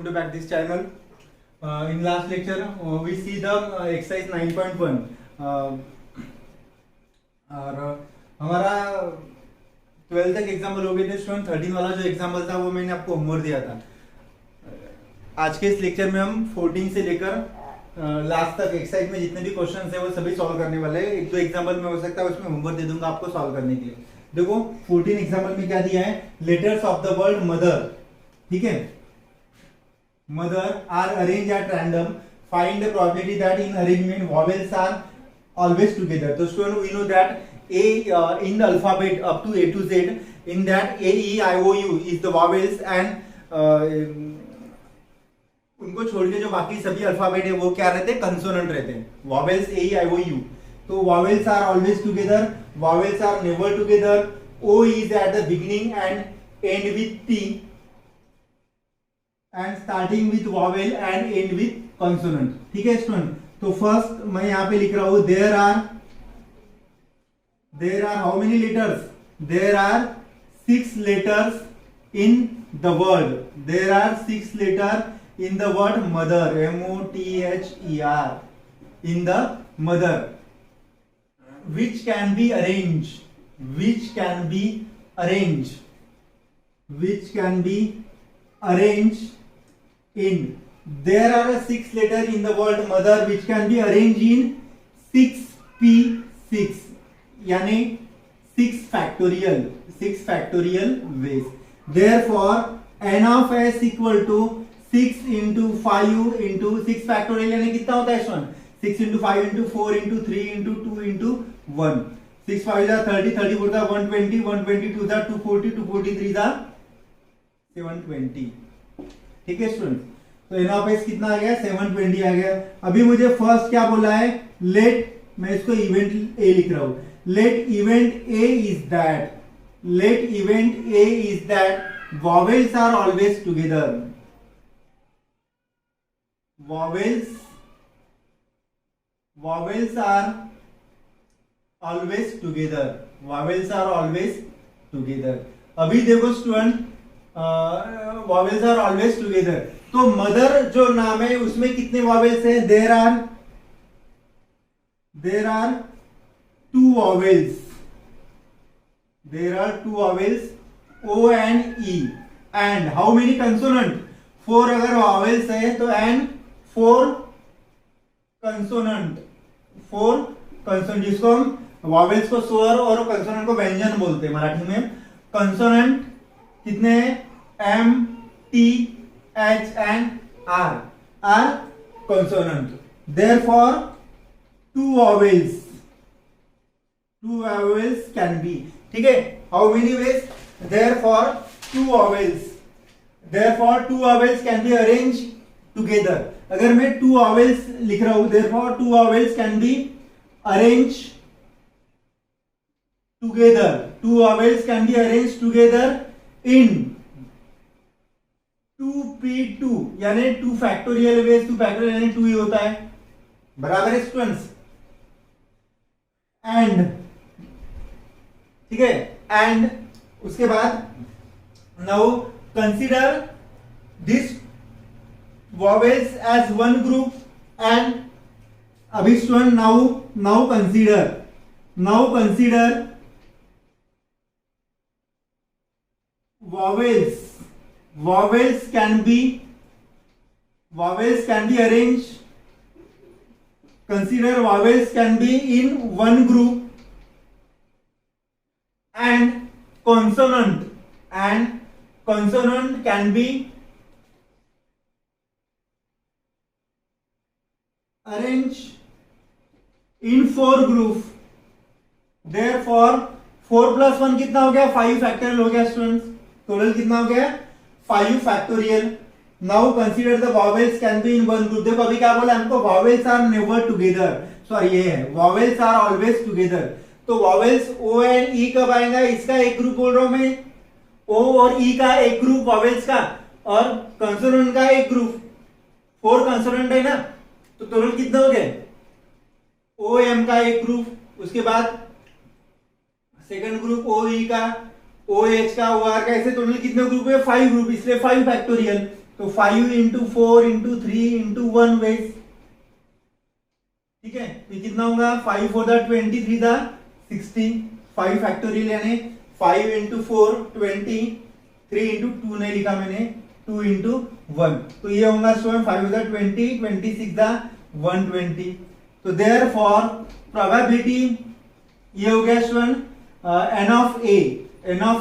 to back this channel. In last lecture, we see the exercise 9.1. और हमारा 12 तक example हो गए थे स्टूडेंट. 13 वाला जो एग्जाम्पल था वो मैंने आपको होमवर्क दिया था. आज के इस लेक्चर में हम 14 से लेकर लास्ट तक एक्सरसाइज में जितने भी क्वेश्चन है वो सभी सॉल्व करने वाले हैं. एक दो एग्जाम्पल में हो सकता है उसमें होमवर्क दे दूंगा आपको सॉल्व करने के लिए. देखो 14 एग्जाम्पल में क्या दिया है. Letters of the word mother, ठीक है, mother are arrange at random. Find the probability that in arrangement vowels are always together. So student, we know that A in the alphabet up to A to Z, in that A, E, I, O, U is the vowels and उनको छोड़ के जो बाकी सभी alphabet है वो क्या रहते हैं, कंसोनेंट रहते हैं. Vowels A, E, I, O, U. तो vowels are always together, vowels are never together. O is at the beginning and end with T and starting with vowel and end with consonant. ठीक है student. तो first मैं यहां पे लिख रहा हूं there are how many letters. There are 6 letters in the word. There are 6 letter in the word mother. MOTHER in the mother. which can be arranged in. There are 6 letters in the word mother which can be arranged in 6p6 यानी 6 factorial ways. Therefore n of s equal to 6 into 5 into 6 factorial यानी कितना होता है student. 6 into 5 into 4 into 3 into 2 into 1. 6 5 is 30, 30 4 is 120, 120 2 is 240, 243 is 720. ठीक है student. तो N of S कितना आ गया, 720 आ गया. अभी मुझे फर्स्ट क्या बोला है, लेट, मैं इसको इवेंट ए लिख रहा हूं. Let event A is that vowels are always together. Vowels are always together. अभी देखो student, vowels are always together. तो मदर जो नाम है उसमें कितने वॉवेल्स हैं. There are 2 vowels O and E. And how many consonant. 4 अगर वॉवेल्स है तो एंड 4 कंसोनेंट. जिसको हम वॉवेल्स को स्वर और कंसोनेंट को व्यंजन बोलते हैं मराठी में. कंसोनेंट कितने हैं, M, T, H and R are consonant. Therefore 2 vowels can be. ठीक है. How many ways? Therefore 2 vowels can be arranged together. अगर मैं 2 vowels लिख रहा हूं, therefore 2 vowels can be arranged together. 2 vowels can be arranged together in 2p2 यानी 2 factorial veg. 2 factorial यानी 2 ही होता है, बराबर है स्टूडेंट्स. एंड ठीक है. एंड उसके बाद now consider this vowels as one group. And अभी student now consider vowels can be arranged. Consider vowels can be in one group and consonant can be arranged in 4 group. Therefore 4 plus 1 कितना हो गया, 5 factorial हो गया students. Total कितना हो गया, 5 factorial. Now consider the vowels can be in one group. देखो अभी क्या बोला हमको, vowels are never together. Sorry ये है वॉवेल्स आर ऑलवेज टुगेदर. तो वॉवेल्स O एंड E कब आएगा, इसका एक ग्रुप बोल रहा हूं मैं, O और E का एक ग्रुप वॉवेल्स का, और कंसोनेंट का एक ग्रुप. 4 कंसोनेंट है ना, तो टोटल कितने हो गए, O M का एक ग्रुप. उसके बाद सेकंड ग्रुप O E का, OH का, OR का, ऐसे टोटल कितने ग्रुप है, 5 ग्रुप, इसलिए 5 फैक्टोरियल. तो 5 इंटू 4 इंटू 3 इंटू 1 वेज, ठीक है। तो कितना होगा 5 4 द 20 3 द 60, 5 फैक्टोरियल यानी 5 इंटू 4 20, 3 इंटू 2 नहीं लिखा मैंने, 2 इंटू 1, तो ये होगा स्टूडेंट 5 द 20, 26 द 120। तो देयर फॉर प्रोबेबिलिटी ये हो गया student n of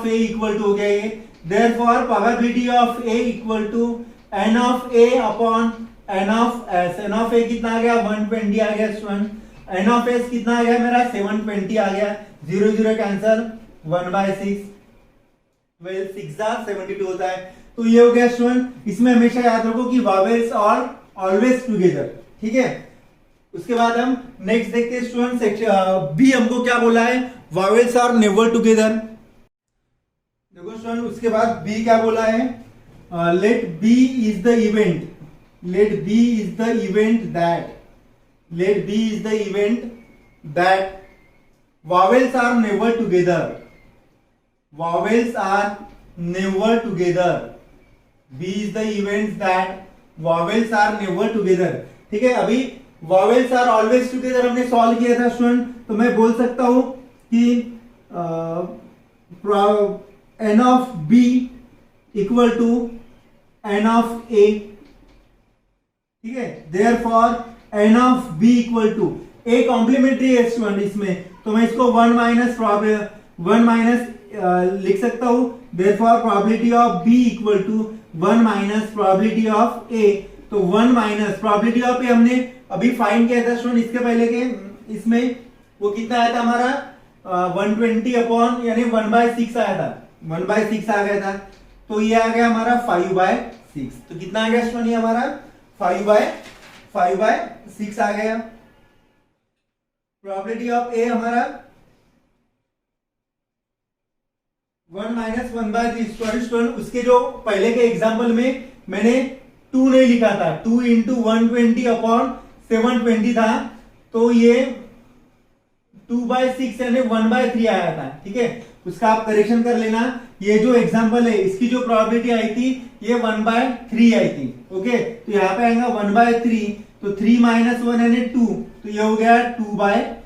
a equal to हो गया ये, therefore probability of a equal to n of a upon n of s। n of a कितना आ गया 120 आ गया स्टूडेंट, n ऑफ s कितना आ गया मेरा 720 आ गया, 0 0 कैंसल, 1/6, 12 6 72 होता है। तो ये हो गया स्टूडेंट। इसमें हमेशा याद रखो कि वावेल्स आर ऑलवेज टुगेदर, ठीक है। उसके बाद हम नेक्स्ट देखते हैं स्टूडेंट सेक्शन बी, हमको क्या बोला है, वावेल्स आर नेवर टुगेदर। देखो स्टूडेंट उसके बाद बी क्या बोला है, let B is the event, let B is the event that, let B is the event that vowels are never together, vowels are never together, B is the event that vowels are never together, ठीक है। अभी vowels are always together हमने solve किया था student, तो मैं बोल सकता हूं कि n of b equal to n of a, ठीक है। Therefore n of b equal to a complementary है स्टूडेंट इसमें, तो मैं इसको 1 माइनस लिख सकता हूं, therefore probability of b equal to 1 minus probability of a। तो 1 माइनस प्रोबेबिलिटी ऑफ a हमने अभी फाइंड किया था स्टूडेंट, इसके पहले के इसमें वो कितना आया था हमारा 120 अपॉन यानी 1/6 आया था, 1/6 आ गया था, तो ये आ गया हमारा 5/6। तो कितना आ गया स्टूडेंट, ये हमारा 5/6 आ गया। प्रोबेबिलिटी ऑफ ए हमारा 1 माइनस 1/3 स्टूडेंट। उसके जो पहले के एग्जाम्पल में मैंने 2 नहीं लिखा था, 2 इंटू 120 अपॉन 720 था, तो ये 2/6 यानी 1/3 आया था, ठीक है। उसका आप करेक्शन कर लेना। ये जो एग्जांपल है इसकी जो प्रोबेबिलिटी आई थी ये 1/3 आई थी, ओके। तो यहाँ पे आएगा 1/3, तो 3 माइनस 1 यानी 2, तो ये हो गया 2/3।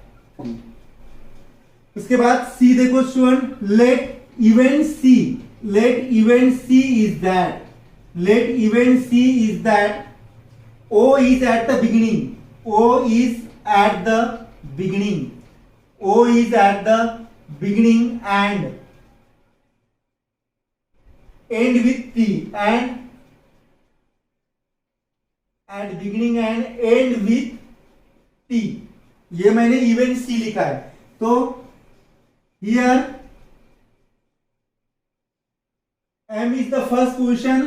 उसके बाद सी देखो student, let event C, let event C is that, let event C is that O is at the beginning, O is at the beginning, O is at the beginning and end with T, and at beginning and end with T। ये मैंने event सी लिखा है, तो here M is the first position,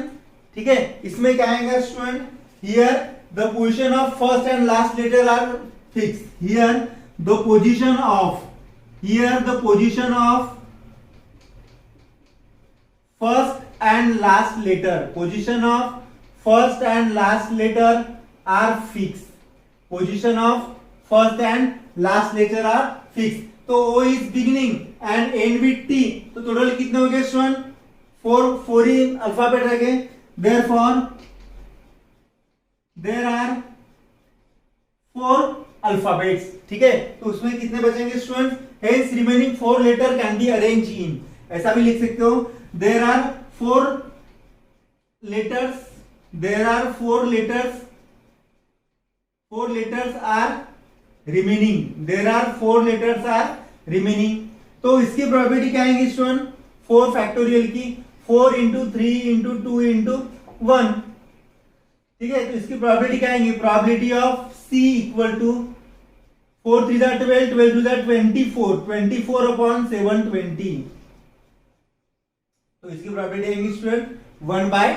ठीक है। इसमें क्या आएगा student, here the position of first and last letter are fixed, here the position of, here the position of first and last letter, position of first and last letter are fixed, position of first and last letter are fixed। तो O is beginning and end with T, तो total कितने हो गए student, 4 ही alphabet रह गए, therefore there are 4 alphabets, ठीक है। तो उसमें कितने बचेंगे student, hence remaining 4 letter can be arranged in, ऐसा भी लिख सकते हो, there are 4 letters, there are 4 letters, 4 letters are remaining, there are 4 letters are remaining। तो इसकी प्रोबेबिलिटी क्या आएगी स्टूडेंट, 4 फैक्टोरियल की, 4 इंटू 3 इंटू 2 इंटू 1, ठीक है। तो इसकी प्रोबेबिलिटी क्या आएंगी, probability of C equal to 4 3 12, 12 2 24, 24 upon 720। तो इसकी प्रोबेबिलिटी आएंगी स्टूडेंट 1/,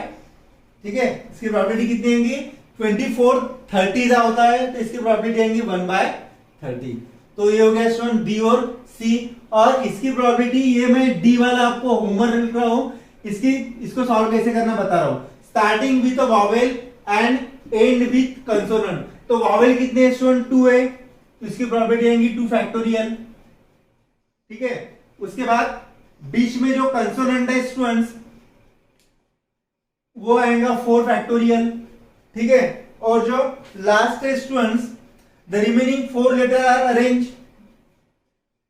ठीक है। इसकी प्रोबेबिलिटी कितनी आएंगी, 24 30 होता है, तो इसकी प्रोबेबिलिटी आएंगी 1/30। तो ये हो गया स्टूडेंट बी और सी। और इसकी प्रोबेबिलिटी ये मैं डी वाला आपको होमवर्क लिख रहा हूं, इसको सॉल्व कैसे करना बता रहा हूं। Starting with a vowel and and with consonant. तो वॉवेल कितने हैं स्टूडेंट, 2 है, तो इसकी प्रोबेबिलिटी आएंगी 2 फैक्टोरियल, ठीक है। उसके बाद बीच में जो कंसोनेंट है स्टूडेंट्स वो आएगा 4 फैक्टोरियल, ठीक है। और जो लास्ट है students, the remaining 4 letter are arrange,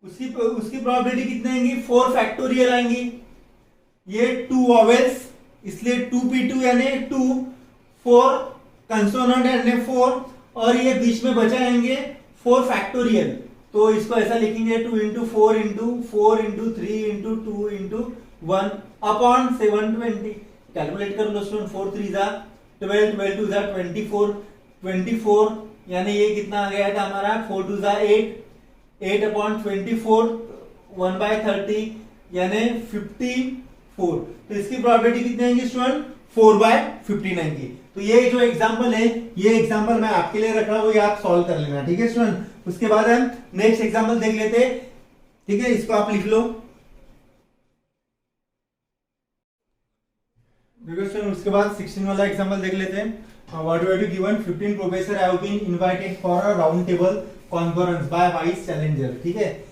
उसकी प्रोबेबिलिटी कितनी आएंगी, 4 फैक्टोरियल आएंगी। ये 2 वॉवेल्स, इसलिए 2p2 यानी 2, 4 कंसोनेंट यानी 4, और ये बीच में बचा आएंगे 4 फैक्टोरियल। तो इसको ऐसा लिखेंगे 2 into 4 into 4 into 3 into 2 into 1 upon 720। Calculate कर लो स्टूडेंट, 4 3 जा 12, 12 2 जा 24, 24 यानी ये कितना आ गया था हमारा, 4 2 जा 8, 8 अपॉन 24 1/30 यानी 54। तो इसकी प्रोबेबिलिटी कितनी आएंगी स्टूडेंट, 4/15 आएंगी। तो ये जो एग्जांपल है, ये एग्जांपल मैं आपके लिए रख रहा हूं, ये आप सॉल्व कर लेना, ठीक है स्टूडेंट। उसके बाद हम नेक्स्ट एग्जांपल देख लेते हैं, ठीक है, इसको आप लिख लो। देखो स्टूडेंट, उसके बाद 16 वाला एग्जांपल देख लेते हैं। What were to given 15 professor have been invited for a round table conference by vice chancellor, ठीक है।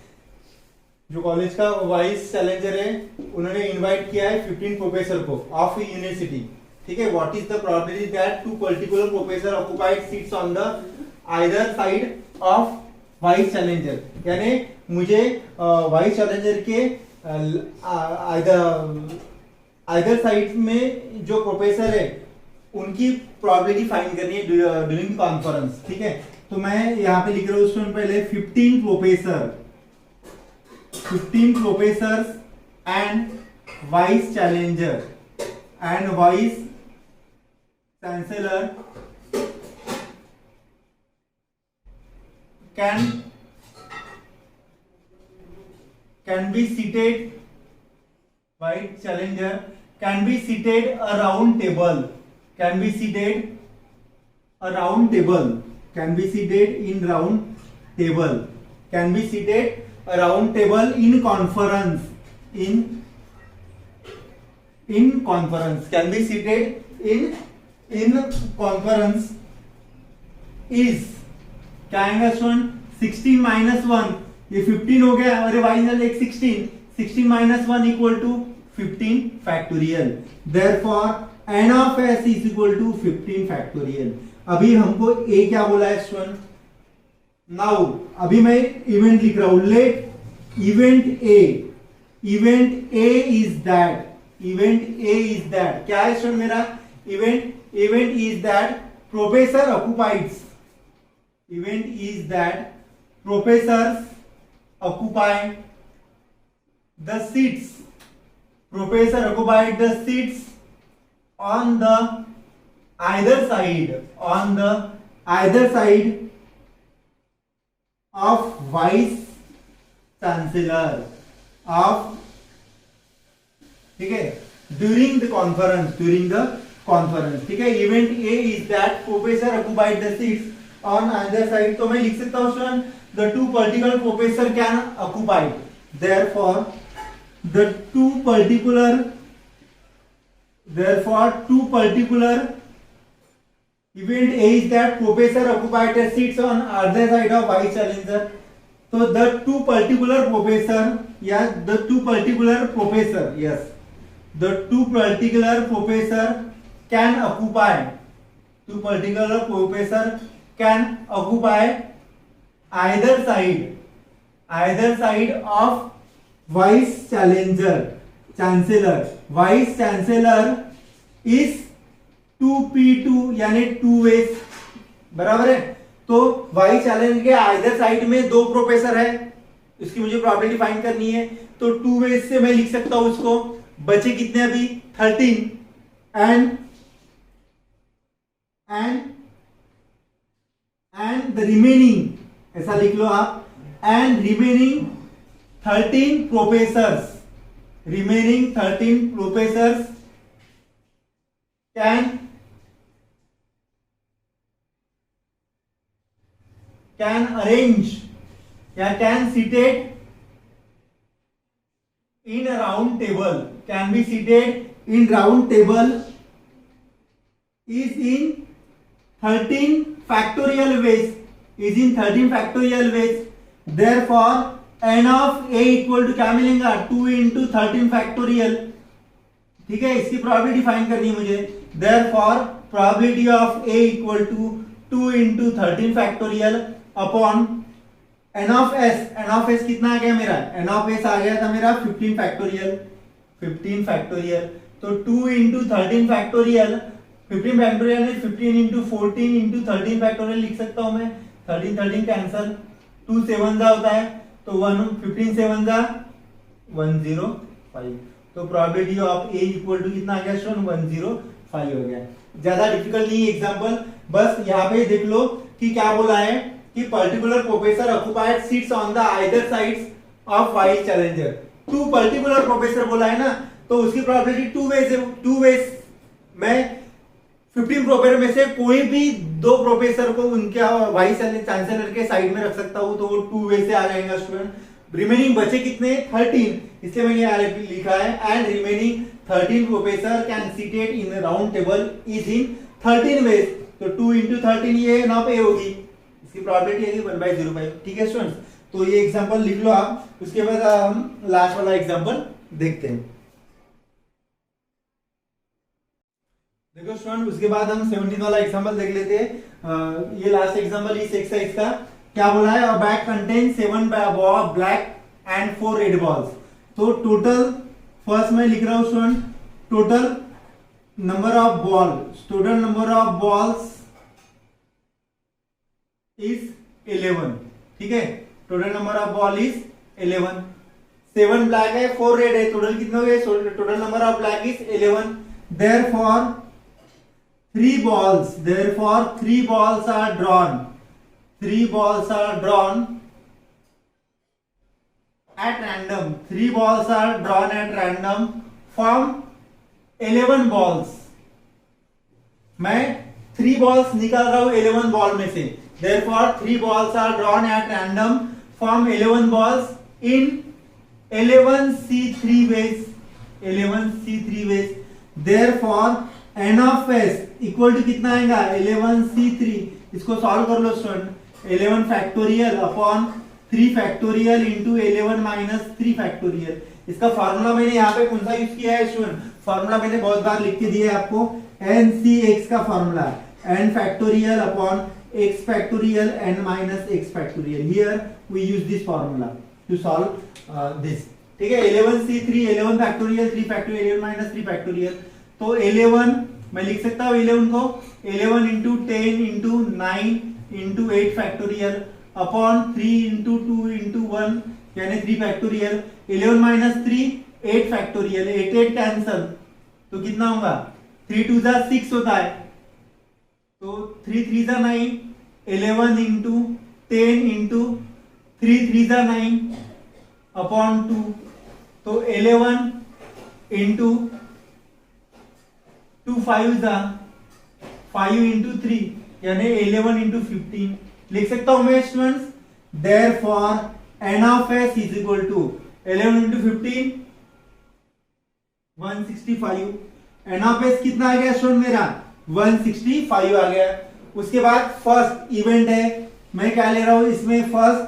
जो कॉलेज का वाइस चैलेंजर है, उन्होंने इनवाइट किया है 15 प्रोफेसर को ऑफ यूनिवर्सिटी, ठीक है। What is the probability that 2 particular professor occupied seats on the either side of vice challenger, यानी मुझे वाइस चैलेंजर के आइदर साइड में जो प्रोफेसर है उनकी प्रोबेबिलिटी फाइंड करनी है ड्यूरिंग कॉन्फ्रेंस, ठीक है। तो मैं यहाँ पे लिख रहा हूँ स्टूडेंट, पहले 15 professors and vice challenger and vice chancellor can be seated, white challenger can be seated a round table, can be seated a round table, can be seated in round table, can be seated a round table in conference, in conference, can be seated in conference is क्या आएगा student, 16 minus 1, ये 15 हो गया, अरे वाई एक 16 minus 1 equal to 15 factorial, therefore n of s is equal to 15 factorial. अभी हमको a क्या बोला है स्टूडेंट, नाउ अभी मैं इवेंट लिख रहा हूं, let event a is that, event a is that क्या है स्टूडेंट मेरा event is that professor occupies, event is that professors occupy the seats, professor occupied the seats on the either side of vice chancellor of, ठीक है, during the conference, ठीक है। Event A is that professor occupied the seats on other side. तो मैं लिख सकता हूं student, the 2 particular professor can occupied, therefore the 2 particular event A is that professor occupied the seats on other side of vice challenger. तो the 2 particular professor या the 2 particular professor, yes, the 2 particular professor can occupy, 2 particular professor can occupy either side of vice chancellor, vice chancellor is 2p2 यानी 2 ways, बराबर है। तो vice challenger के either side में 2 professor है, इसकी मुझे प्रोबेबिलिटी फाइंड करनी है। तो 2 ways से मैं लिख सकता हूं उसको, बचे कितने अभी 13 and the remaining, ऐसा लिख लो आप, and remaining 13 professors can arrange या can seated in a round table, can be seated in round table is in 13 factorial ways, therefore n of a equal to क्या मिलेगा, 2 into 13 फैक्टोरियल, ठीक है। इसकी probability find करनी है मुझे, therefore probability of a equal to 2 into 13 factorial upon n of s कितना आ गया मेरा, n of s आ गया था मेरा 15 फैक्टोरियल, तो 2 into 13 फैक्टोरियल, 15 फैक्टोरियल है 15 into 14 into 13 फैक्टोरियल लिख सकता हूं मैं, 13 कैंसल, 2 7 जा होता है तो 1 15 7 जा 105, तो probability of a equal to कितना आ गया स्टूडेंट 105 हो गया। ज्यादा डिफिकल्ट नहीं एग्जांपल, बस यहाँ पे देख लो कि क्या बोला है कि particular professor occupied seats on the either sides of vice chancellor. Two particular professor बोला है ना, तो उसकी प्रोबेबिलिटी टू वेज में 15 प्रोफेसर में से कोई भी 2 प्रोफेसर को उनके वाइस चांसलर के साइड में रख सकता हूं, तो वो 2 वे से आ जाएगा स्टूडेंट। रिमेनिंग बचे कितने 13, इसलिए मैंने यहाँ लिखा है and remaining 13 professor can seated in round table is in 13 ways, तो 2 into 13 ये ना पे होगी, इसकी प्रोबेबिलिटी है 1/05। ठीक है स्टूडेंट्स, तो ये एग्जांपल लिख लो आप। उसके बाद हम लास्ट वाला एग्जांपल देखते हैं। देखो स्टूडेंट, उसके बाद हम 17 वाला एग्जांपल देख लेते हैं। ये लास्ट एग्जांपल इस एक्सरसाइज का क्या बोला है, अ bag contain 7 black and 4 red balls. तो टोटल फर्स्ट मैं लिख रहा हूं student, total number of balls is 11। ठीक है, total number of ball is 11। 7 black है 4 रेड है, टोटल कितने हो गए, total number of black is 11। therefore 3 balls are drawn at random, 3 balls are drawn at random from 11 balls। मैं 3 balls निकाल रहा हूं 11 बॉल में से, therefore 3 balls are drawn at random from 11 balls in 11C3 ways। therefore n of s equal to कितना आएगा 11C3, इसको solve कर लो student, 11 factorial upon 3 factorial into 11 minus 3 factorial. इसका फार्मूला मैंने यहाँ पे कौन सा यूज किया है स्टूडेंट, फार्मूला मैंने बहुत बार लिख के दिया है आपको, NCX का formula n factorial upon x factorial n minus x factorial. Here we use this formula to solve this. ठीक है, 11C3 11 factorial 3 factorial 11 minus 3 factorial, तो 11 मैं लिख सकता हूँ 11 को 11 into 10 into 9 into 8 factorial upon 3 into 2 into 1 यानी 3 फैक्टोरियल, 11 माइनस 3 8 फैक्टोरियल, 8 कैंसल, तो कितना होगा 3 2 जा 6 होता है, तो 3 3 जा 9, 11 इंटू 10 इंटू 3 3 जा 9 अपॉन 2, तो 11 इंटू 2 5 जा 5 इंटू 3 यानी 11 इंटू 15 लिख सकता हूं मैं students. therefore n of s is equal to 11 into 15 165। n of s कितना आ गया स्टूडेंट मेरा 165 आ गया। उसके बाद फर्स्ट इवेंट है, मैं क्या ले रहा हूं इसमें, फर्स्ट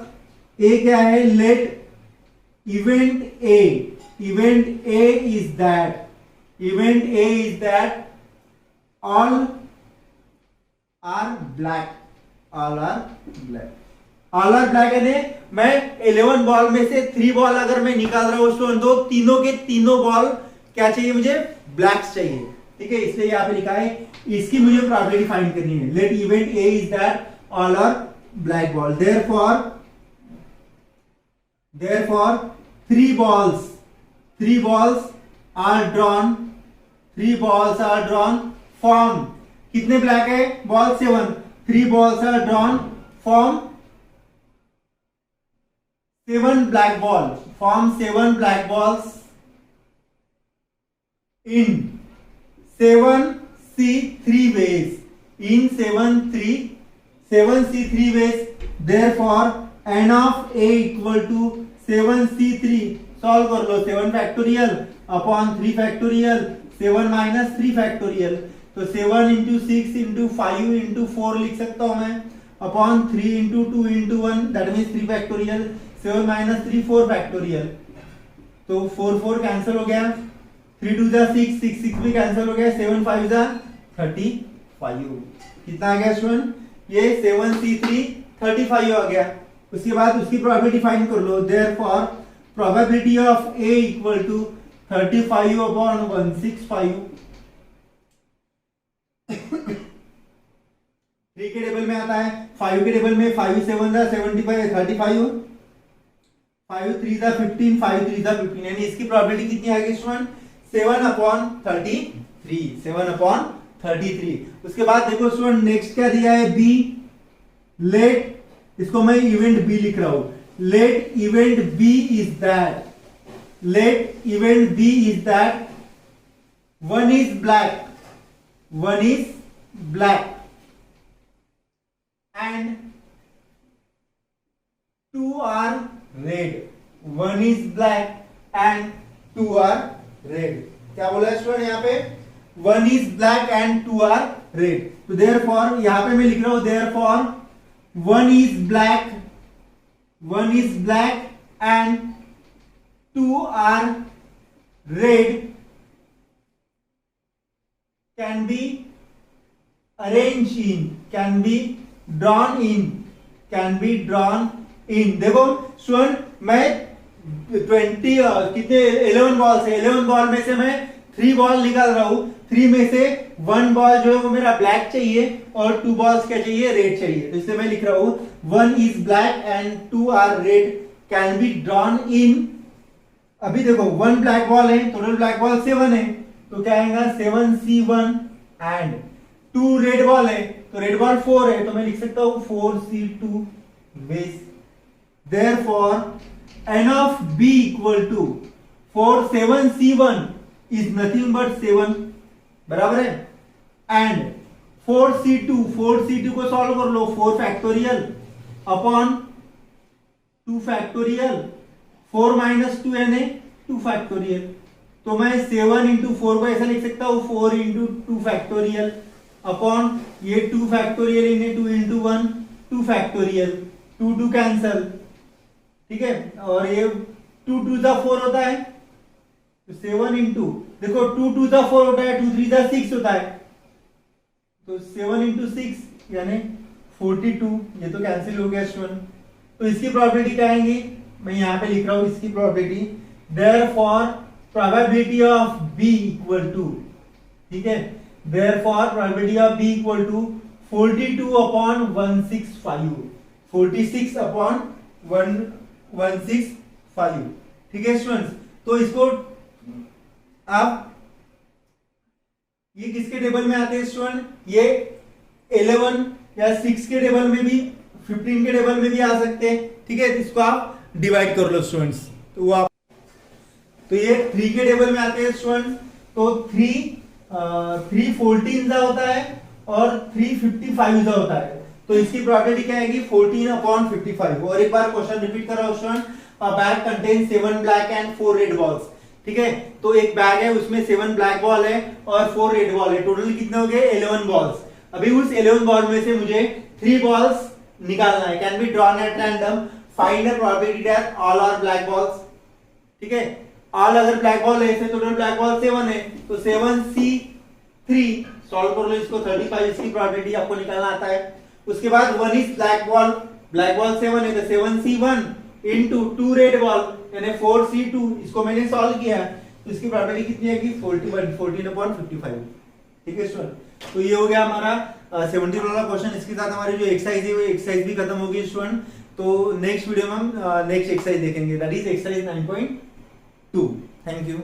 ए क्या है, let event A is that all are black यानी मैं 11 बॉल में से 3 बॉल अगर मैं निकाल रहा हूं स्टूडेंट, तो तीनों के तीनों बॉल क्या चाहिए मुझे, ब्लैक्स चाहिए। ठीक है, इसलिए यहां पे लिखा है, इसकी मुझे प्रोबेबिलिटी फाइंड करनी है। Let event A is that all are black ball. therefore 3 balls are drawn from कितने ब्लैक है, ball 7, 3 balls are drawn from 7 black balls in 7C3 ways, therefore n of a equal to 7C3, solve कर लो, 7 factorial upon 3 factorial 7 minus 3 factorial, तो 7 into 6 into 5 into 4 लिख सकता हूं मैं, upon 3 into 2 into 1 that means 3 factorial, 7 minus 3 4 factorial, तो 4 4 cancel हो गया, 3 2 जा 6 6 6 भी कैंसिल हो गया, 7 5 जा 35। कितना आ गया स्टूडेंट? ये 7C3 35 आ गया। उसके बाद उसकी प्रोबेबिलिटी फाइंड कर लो। Therefore probability of A equal to 35 upon 165। 3 के टेबल में आता है, 5 के टेबल में 5 7 75 35, 5 3 15, 5 3 15, यानी इसकी प्रोबेबिलिटी कितनी आ गई स्टूडेंट? 7 upon 33, 7 upon 33। उसके बाद देखो स्टूडेंट नेक्स्ट क्या दिया है? बी। लेट, इसको मैं इवेंट बी लिख रहा हूं। Let event B is that, let event B is that 1 is black, 1 is black and 2 are red, 1 is black and 2 are red। क्या बोला है स्टूडेंट यहाँ पे? 1 is black and 2 are red। तो therefore यहाँ पे मैं लिख रहा हूं therefore 1 is black, 1 is black and 2 are red can be arranged in, can be drawn in, can be drawn in। देखो स्टूडेंट मैं 11 बॉल से 11 बॉल में से मैं 3 बॉल निकाल रहा हूं। 3 में से 1 बॉल जो है वो मेरा ब्लैक चाहिए और 2 बॉल्स क्या चाहिए? रेड चाहिए। तो इसलिए मैं लिख रहा हूं 1 is black and 2 are red can be drawn in. अभी देखो 1 ब्लैक बॉल है, टोटल ब्लैक बॉल 7 है, तो क्या आएगा? 7C1 एंड 2 रेड बॉल है, तो रेड बॉल 4 है, तो मैं लिख सकता हूं 4C2 base. Therefore n of b equal to 7C1 is nothing but 7, बराबर है, एंड 4C2 को सॉल्व कर लो। 4 फैक्टोरियल अपॉन 2 फैक्टोरियल, 4 माइनस 2 यानी 2 फैक्टोरियल। तो मैं 7 इंटू 4 को ऐसा लिख सकता हूं 4 इंटू 2 फैक्टोरियल अपॉन ये 2 फैक्टोरियल इन्हें 2 इंटू 1 2 फैक्टोरियल, 2 2 कैंसल, ठीक है, और ये 2 2 जा 4 होता है, तो 7 इंटू, देखो 2 2 जा 4 होता है, 2 3 जा 6 होता है, तो 7 इंटू 6 यानी 42, ये तो कैंसिल हो गया स्टूडेंट। तो इसकी प्रोबेबिलिटी क्या आएंगी? मैं यहाँ पे लिख रहा हूं इसकी probability. Therefore probability of B equal to, ठीक है, therefore probability of b equal to 42 upon 165, 46 upon 165, ठीक है स्टूडेंट्स। तो इसको आप, ये किसके टेबल में आते हैं स्टूडेंट? ये 11 या 6 के टेबल में भी, 15 के टेबल में भी आ सकते हैं, ठीक है। इसको आप डिवाइड कर लो स्टूडेंट्स, तो वो आप, तो ये 3 के टेबल में आते हैं स्टूडेंट्स। तो 3 14 जा होता है और 3 55 जा होता है, तो इसकी प्रोबेबिलिटी क्या आएगी? 14 अपॉन 55। और एक बार क्वेश्चन रिपीट कर रहा हूं student, a bag contains 7 black and 4 red balls, ठीक है। तो एक बैग है, उसमें 7 ब्लैक बॉल है और 4 रेड बॉल है, टोटल कितने हो गए? 11 बॉल्स। अभी उस 11 बॉल में से मुझे 3 बॉल्स निकालना है, can be drawn at random, find the probability that all are black balls, ठीक है। ऑल अगर ब्लैक बॉल है, इसमें टोटल ब्लैक बॉल 7 है, तो 7C3 सॉल्व कर लो इसको, 35 इसकी प्रोबेबिलिटी आपको निकालना आता है। उसके बाद 1 इज ब्लैक बॉल 7 है, तो 7C1 इंटू 2 रेड बॉल यानी 4C2, इसको मैंने सॉल्व किया, तो इसकी प्रोबेबिलिटी कितनी आएगी? 41, 14 अपॉन 55, ठीक है स्टूडेंट। तो ये हो गया हमारा 70 वाला क्वेश्चन। इसके साथ हमारी जो एक्सरसाइज है वो एक्सरसाइज भी खत्म होगी स्टूडेंट। तो नेक्स्ट वीडियो में हम नेक्स्ट एक्सरसाइज देखेंगे, that is exercise 9.2। Thank you.